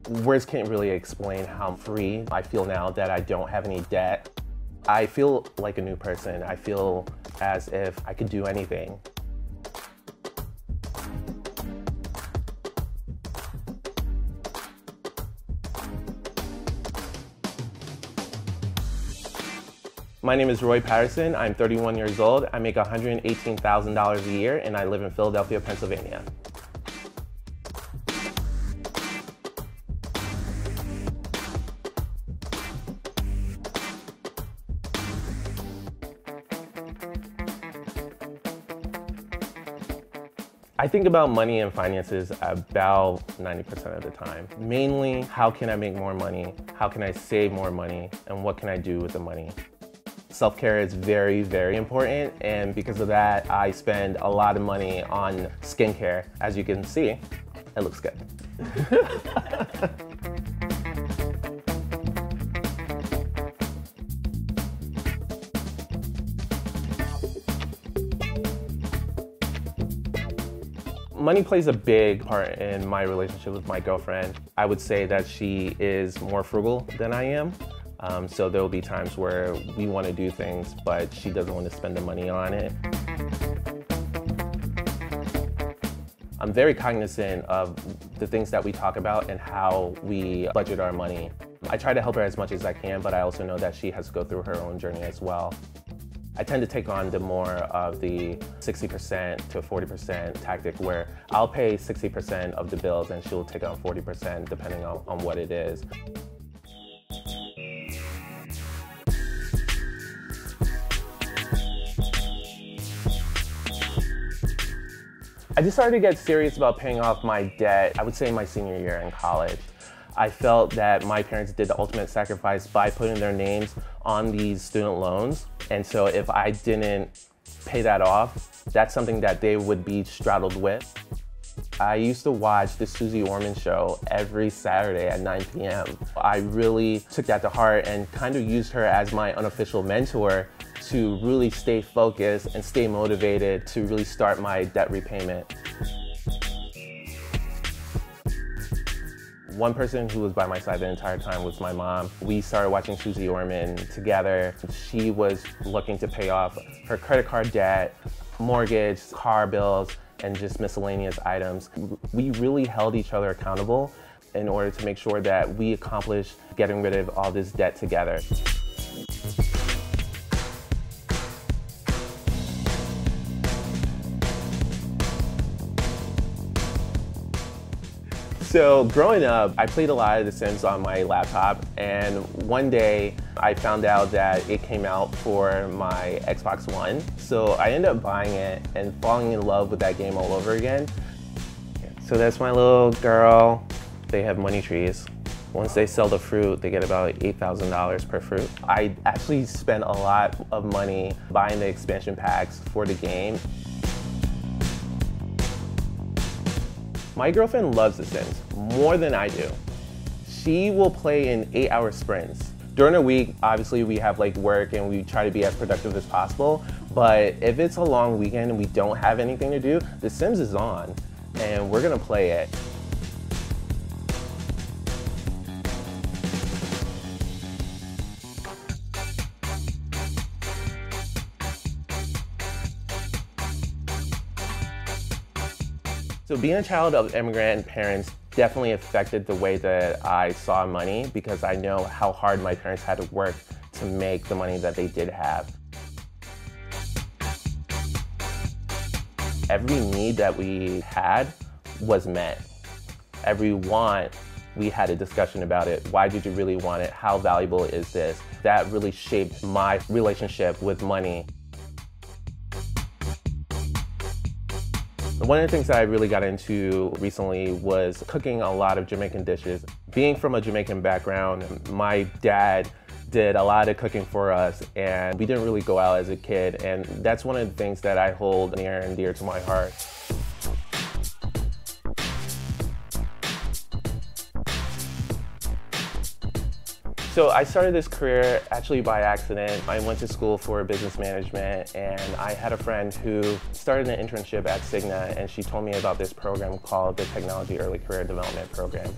Words can't really explain how free I feel now that I don't have any debt. I feel like a new person. I feel as if I could do anything. My name is Roy Patterson. I'm 31 years old. I make $118,000 a year and I live in Philadelphia, Pennsylvania. I think about money and finances about 90% of the time. Mainly, how can I make more money? How can I save more money? And what can I do with the money? Self-care is very, very important, and because of that, I spend a lot of money on skincare. As you can see, it looks good. Money plays a big part in my relationship with my girlfriend. I would say that she is more frugal than I am. So there will be times where we want to do things, but she doesn't want to spend the money on it. I'm very cognizant of the things that we talk about and how we budget our money. I try to help her as much as I can, but I also know that she has to go through her own journey as well. I tend to take on the more of the 60% to 40% tactic where I'll pay 60% of the bills and she'll take on 40% depending on what it is. I just started to get serious about paying off my debt, I would say my senior year in college. I felt that my parents did the ultimate sacrifice by putting their names on these student loans. And so if I didn't pay that off, that's something that they would be straddled with. I used to watch the Suze Orman Show every Saturday at 9 p.m. I really took that to heart and kind of used her as my unofficial mentor to really stay focused and stay motivated to really start my debt repayment. One person who was by my side the entire time was my mom. We started watching Suze Orman together. She was looking to pay off her credit card debt, mortgage, car bills, and just miscellaneous items. We really held each other accountable in order to make sure that we accomplished getting rid of all this debt together. So growing up, I played a lot of The Sims on my laptop, and one day I found out that it came out for my Xbox One. So I ended up buying it and falling in love with that game all over again. So that's my little girl. They have money trees. Once they sell the fruit, they get about $8,000 per fruit. I actually spent a lot of money buying the expansion packs for the game. My girlfriend loves The Sims more than I do. She will play in 8-hour sprints. During the week, obviously we have like work and we try to be as productive as possible, but if it's a long weekend and we don't have anything to do, The Sims is on and we're gonna play it. So being a child of immigrant parents definitely affected the way that I saw money because I know how hard my parents had to work to make the money that they did have. Every need that we had was met. Every want, we had a discussion about it. Why did you really want it? How valuable is this? That really shaped my relationship with money. One of the things that I really got into recently was cooking a lot of Jamaican dishes. Being from a Jamaican background, my dad did a lot of cooking for us and we didn't really go out as a kid, and that's one of the things that I hold near and dear to my heart. So I started this career actually by accident. I went to school for business management and I had a friend who started an internship at Cigna and she told me about this program called the Technology Early Career Development Program.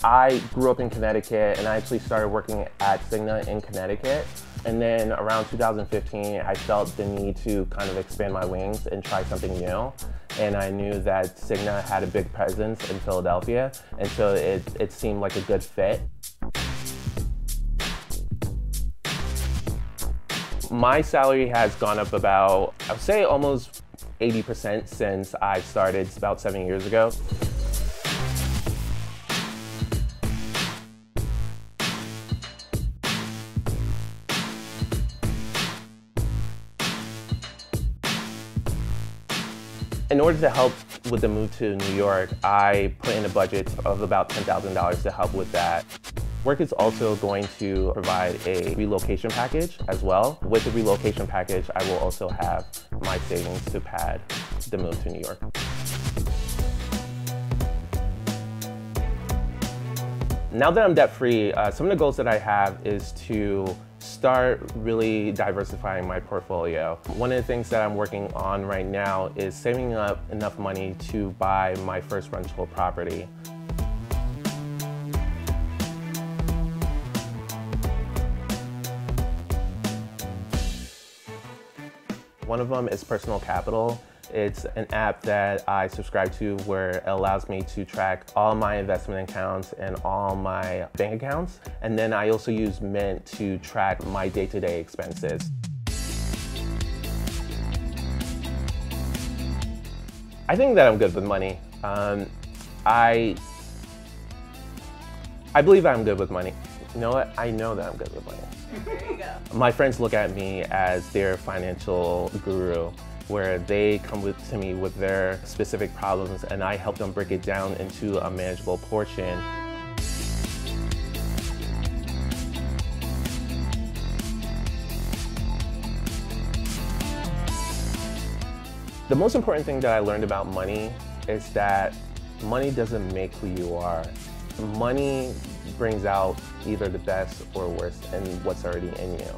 I grew up in Connecticut and I actually started working at Cigna in Connecticut. And then around 2015, I felt the need to kind of expand my wings and try something new. And I knew that Cigna had a big presence in Philadelphia, and so it seemed like a good fit. My salary has gone up about, I would say almost 80% since I started about 7 years ago. In order to help with the move to New York, I put in a budget of about $10,000 to help with that. Work is also going to provide a relocation package as well. With the relocation package, I will also have my savings to pad the move to New York. Now that I'm debt-free, some of the goals that I have is to start really diversifying my portfolio. One of the things that I'm working on right now is saving up enough money to buy my first rental property. One of them is Personal Capital. It's an app that I subscribe to where it allows me to track all my investment accounts and all my bank accounts. And then I also use Mint to track my day-to-day expenses. I think that I'm good with money. I believe I'm good with money. You know what? I know that I'm good with money. There you go. My friends look at me as their financial guru, where they come to me with their specific problems and I help them break it down into a manageable portion. The most important thing that I learned about money is that money doesn't make who you are. Money brings out either the best or worst in what's already in you.